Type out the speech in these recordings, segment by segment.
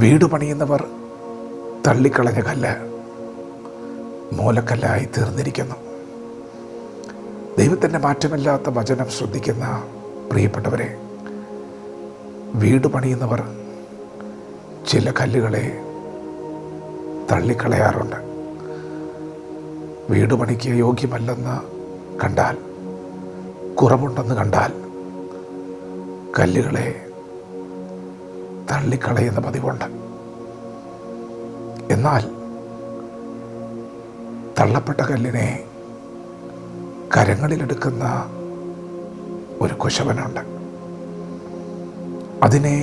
വീട് പണിയുന്നവർ തള്ളിക്കളഞ്ഞ കല്ല് മൂലക്കല്ലായി തീർന്നിരിക്കുന്നു. ദൈവത്തിൻ്റെ മാറ്റമില്ലാത്ത വചനം ശ്രദ്ധിക്കുന്ന പ്രിയപ്പെട്ടവരെ, വീട് പണിയുന്നവർ ചില കല്ലുകളെ തള്ളിക്കളയാറുണ്ട്. വീട് പണിക്ക് യോഗ്യമല്ലെന്ന് കണ്ടാൽ, കുറവുണ്ടെന്ന് കണ്ടാൽ കല്ലുകളെ തള്ളിക്കളയുന്ന പതിവുണ്ട്. എന്നാൽ തള്ളപ്പെട്ട കല്ലിനെ കരങ്ങളിലെടുക്കുന്ന ഒരു കുശവനുണ്ട്. അതിനെ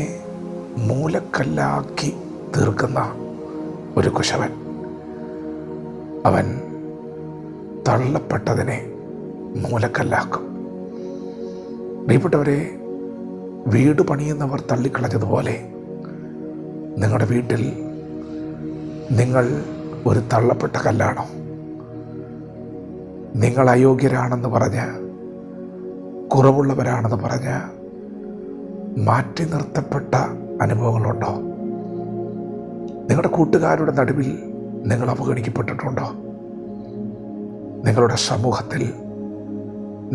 മൂലക്കല്ലാക്കി തീർക്കുന്ന ഒരു കുശവൻ. അവൻ തള്ളപ്പെട്ടതിനെ മൂലക്കല്ലാക്കും. പ്രിയപ്പെട്ടവരെ, വീട് പണിയുന്നവർ തള്ളിക്കളഞ്ഞതുപോലെ നിങ്ങളുടെ വീട്ടിൽ നിങ്ങൾ ഒരു തള്ളപ്പെട്ട കല്ലാണോ? നിങ്ങൾ അയോഗ്യരാണെന്ന് പറഞ്ഞ്, കുറവുള്ളവരാണെന്ന് പറഞ്ഞ് മാറ്റി നിർത്തപ്പെട്ട അനുഭവങ്ങളുണ്ടോ? നിങ്ങളുടെ കൂട്ടുകാരുടെ നടുവിൽ നിങ്ങൾ അവഗണിക്കപ്പെട്ടിട്ടുണ്ടോ? നിങ്ങളുടെ സമൂഹത്തിൽ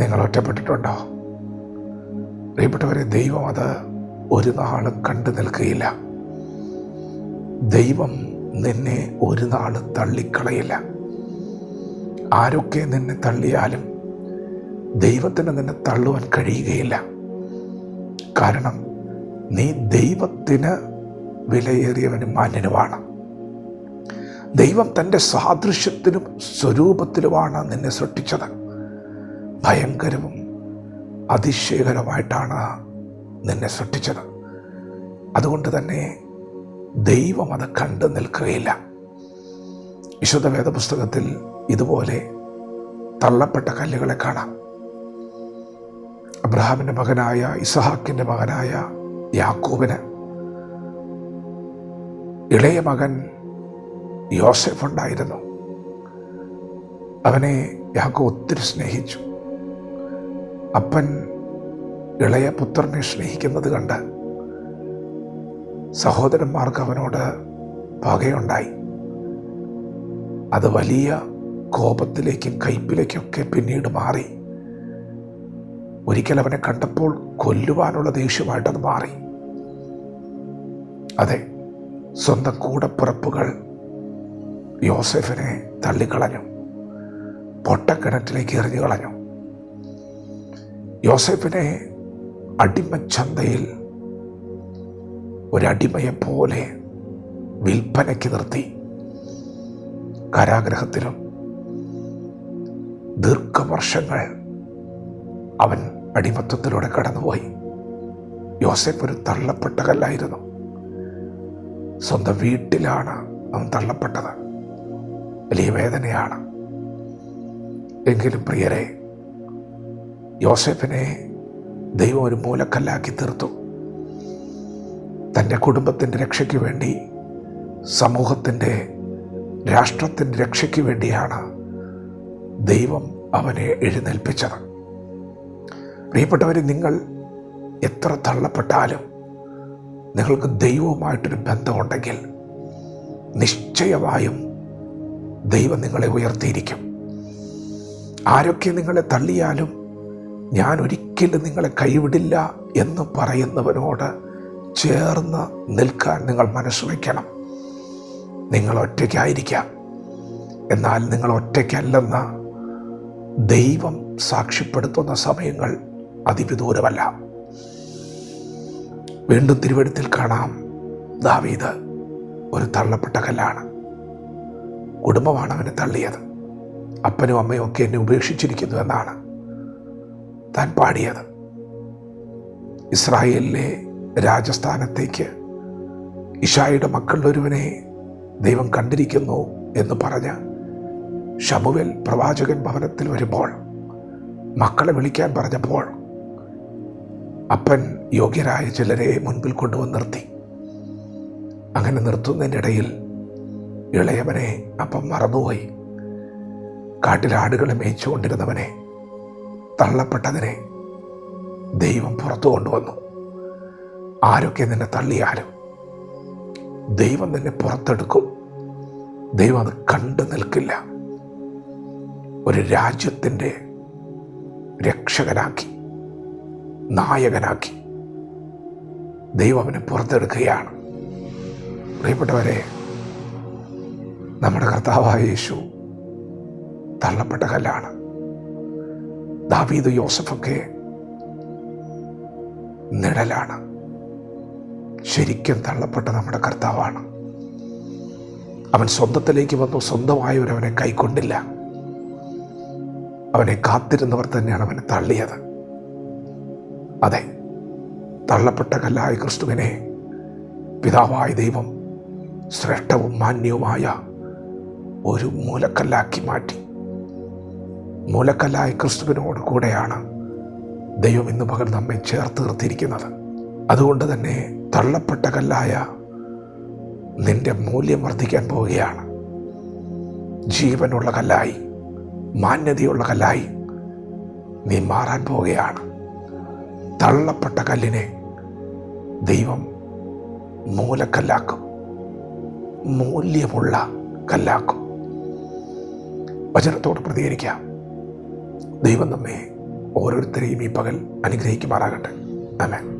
നിങ്ങൾ ഒറ്റപ്പെട്ടിട്ടുണ്ടോ? പ്രിയപ്പെട്ടവരെ, ദൈവം അത് ഒരു നാളും കണ്ടു നിൽക്കുകയില്ല. ദൈവം നിന്നെ ഒരു നാൾ തള്ളിക്കളയില്ല. ആരൊക്കെ നിന്നെ തള്ളിയാലും ദൈവത്തിന് നിന്നെ തള്ളുവാൻ കഴിയുകയില്ല. കാരണം നീ ദൈവത്തിന് വിലയേറിയവനും മാന്യനുമാണ്. ദൈവം തൻ്റെ സാദൃശ്യത്തിലും സ്വരൂപത്തിലുമാണ് നിന്നെ സൃഷ്ടിച്ചത്. ഭയങ്കരവും അതിശയകരമായിട്ടാണ് നിന്നെ സൃഷ്ടിച്ചത്. അതുകൊണ്ട് തന്നെ ദൈവം അത് കണ്ടു നിൽക്കുകയില്ല. വിശുദ്ധ വേദപുസ്തകത്തിൽ ഇതുപോലെ തള്ളപ്പെട്ട കല്ലുകളെ കാണാം. അബ്രഹാമിൻ്റെ മകനായ ഇസഹാക്കിൻ്റെ മകനായ യാക്കോബിന് ഇളയ മകൻ യോസേഫ് ഉണ്ടായിരുന്നു. അവനെ യാക്കോബ് ഒത്തിരി സ്നേഹിച്ചു. അപ്പൻ ഇളയ പുത്രനെ സ്നേഹിക്കുന്നത് കണ്ട് സഹോദരന്മാർക്ക് അവനോട് പകയുണ്ടായി. അത് വലിയ കോപത്തിലേക്കും കയ്പിലേക്കൊക്കെ പിന്നീട് മാറി. ഒരിക്കൽ അവനെ കണ്ടപ്പോൾ കൊല്ലുവാനുള്ള ദേഷ്യമായിട്ടത് മാറി. അതെ, സ്വന്തം കൂടപ്പിറപ്പുകൾ യോസേഫിനെ തള്ളിക്കളഞ്ഞു, പൊട്ടക്കിണറ്റിലേക്ക് എറിഞ്ഞു കളഞ്ഞു. യോസേഫിനെ അടിമച്ചന്തയിൽ ഒരടിമയെപ്പോലെ വിൽപ്പനയ്ക്ക് നിർത്തി. കാരാഗ്രഹത്തിലും ദീർഘവർഷങ്ങൾ അവൻ അടിമത്വത്തിലൂടെ കടന്നുപോയി. യോസേഫ് ഒരു തള്ളപ്പെട്ട കല്ലായിരുന്നു. സ്വന്തം വീട്ടിലാണ് അവൻ തള്ളപ്പെട്ടത്. വലിയ വേദനയാണ്. എങ്കിലും പ്രിയരെ, യോസേഫിനെ ദൈവം ഒരു മൂലക്കല്ലാക്കി തീർത്തു. തൻ്റെ കുടുംബത്തിൻ്റെ രക്ഷയ്ക്ക് വേണ്ടി, സമൂഹത്തിൻ്റെ, രാഷ്ട്രത്തിൻ്റെ രക്ഷയ്ക്ക് വേണ്ടിയാണ് ദൈവം അവനെ എഴുന്നേൽപ്പിച്ചത്. പ്രിയപ്പെട്ടവരെ, നിങ്ങൾ എത്ര തള്ളപ്പെട്ടാലും നിങ്ങൾക്ക് ദൈവവുമായിട്ടൊരു ബന്ധമുണ്ടെങ്കിൽ നിശ്ചയമായും ദൈവം നിങ്ങളെ ഉയർത്തിയിരിക്കും. ആരൊക്കെ നിങ്ങളെ തള്ളിയാലും ഞാൻ ഒരിക്കലും നിങ്ങളെ കൈവിടില്ല എന്ന് പറയുന്നവനോട് ചേർന്ന് നിൽക്കാൻ നിങ്ങൾ മനസ്സ് വയ്ക്കണം. നിങ്ങൾ ഒറ്റയ്ക്കായിരിക്കാം, എന്നാൽ നിങ്ങൾ ഒറ്റയ്ക്കല്ലെന്ന് ദൈവം സാക്ഷ്യപ്പെടുത്തുന്ന സമയങ്ങൾ അതിവിദൂരമല്ല. വീണ്ടും തിരുവെഴുത്തിൽ കാണാം, ദാവീദ് ഒരു തള്ളപ്പെട്ട കല്ലാണ്. കുടുംബമാണ് അവനെ തള്ളിയത്. അപ്പനും അമ്മയും ഒക്കെ എന്നെ ഉപേക്ഷിച്ചിരിക്കുന്നു എന്നാണ് താൻ പാടിയത്. ഇസ്രായേലിലെ രാജസ്ഥാനത്തേക്ക് ഇശായിയുടെ മക്കളിലൊരുവനെ ദൈവം കണ്ടിരിക്കുന്നു എന്ന് പറഞ്ഞ് ശമൂവേൽ പ്രവാചകൻ ഭവനത്തിൽ വരുമ്പോൾ, മക്കളെ വിളിക്കാൻ പറഞ്ഞപ്പോൾ അപ്പൻ യോഗ്യരായ ചിലരെ മുൻപിൽ കൊണ്ടുവന്ന് നിർത്തി. അങ്ങനെ നിർത്തുന്നതിൻ്റെ ഇടയിൽ ഇളയവനെ അപ്പം മറന്നുപോയി. കാട്ടിലാടുകളെ മേയിച്ചുകൊണ്ടിരുന്നവനെ, തള്ളപ്പെട്ടതിനെ ദൈവം പുറത്തു കൊണ്ടുവന്നു. ആരൊക്കെ നിന്നെ തള്ളിയാലും ദൈവം നിന്നെ പുറത്തെടുക്കും. ദൈവം അത് കണ്ടു നിൽക്കില്ല. ഒരു രാജ്യത്തിൻ്റെ രക്ഷകനാക്കി, നായകനാക്കി ദൈവം അവനെ പുറത്തെടുക്കുകയാണ്. പ്രിയപ്പെട്ടവരെ, നമ്മുടെ കർത്താവായ യേശു തള്ളപ്പെട്ട കല്ലാണ്. ദാവീദ്, യോസഫൊക്കെ നിഴലാണ്. ശരിക്കും തള്ളപ്പെട്ട നമ്മുടെ കർത്താവാണ്. അവൻ സ്വന്തത്തിലേക്ക് വന്നു. സ്വന്തമായവരവനെ കൈക്കൊണ്ടില്ല. അവനെ കാത്തിരുന്നവർ തന്നെയാണ് അവനെ തള്ളിയത്. അതെ, തള്ളപ്പെട്ട കല്ലായ ക്രിസ്തുവിനെ പിതാവായ ദൈവം ശ്രേഷ്ഠവും മാന്യവുമായ ഒരു മൂലക്കല്ലാക്കി മാറ്റി. മൂലക്കല്ലായ ക്രിസ്തുവിനോട് കൂടെയാണ് ദൈവം ഇന്ന് പകൽ നമ്മെ ചേർത്ത് നിർത്തിയിരിക്കുന്നത്. അതുകൊണ്ട് തന്നെ തള്ളപ്പെട്ട കല്ലായ നിന്റെ മൂല്യം വർദ്ധിക്കാൻ പോവുകയാണ്. ജീവനുള്ള കല്ലായി, മാന്യതയുള്ള കല്ലായി നീ മാറാൻ പോവുകയാണ്. തള്ളപ്പെട്ട കല്ലിനെ ദൈവം മൂലക്കല്ലാക്കും, മൂല്യമുള്ള കല്ലാക്കും. വചനത്തോട് പ്രതികരിക്കാം. ദൈവം നമ്മെ ഓരോരുത്തരെയും ഈ പകൽ അനുഗ്രഹിക്കുമാറാകട്ടെ. ആമേൻ.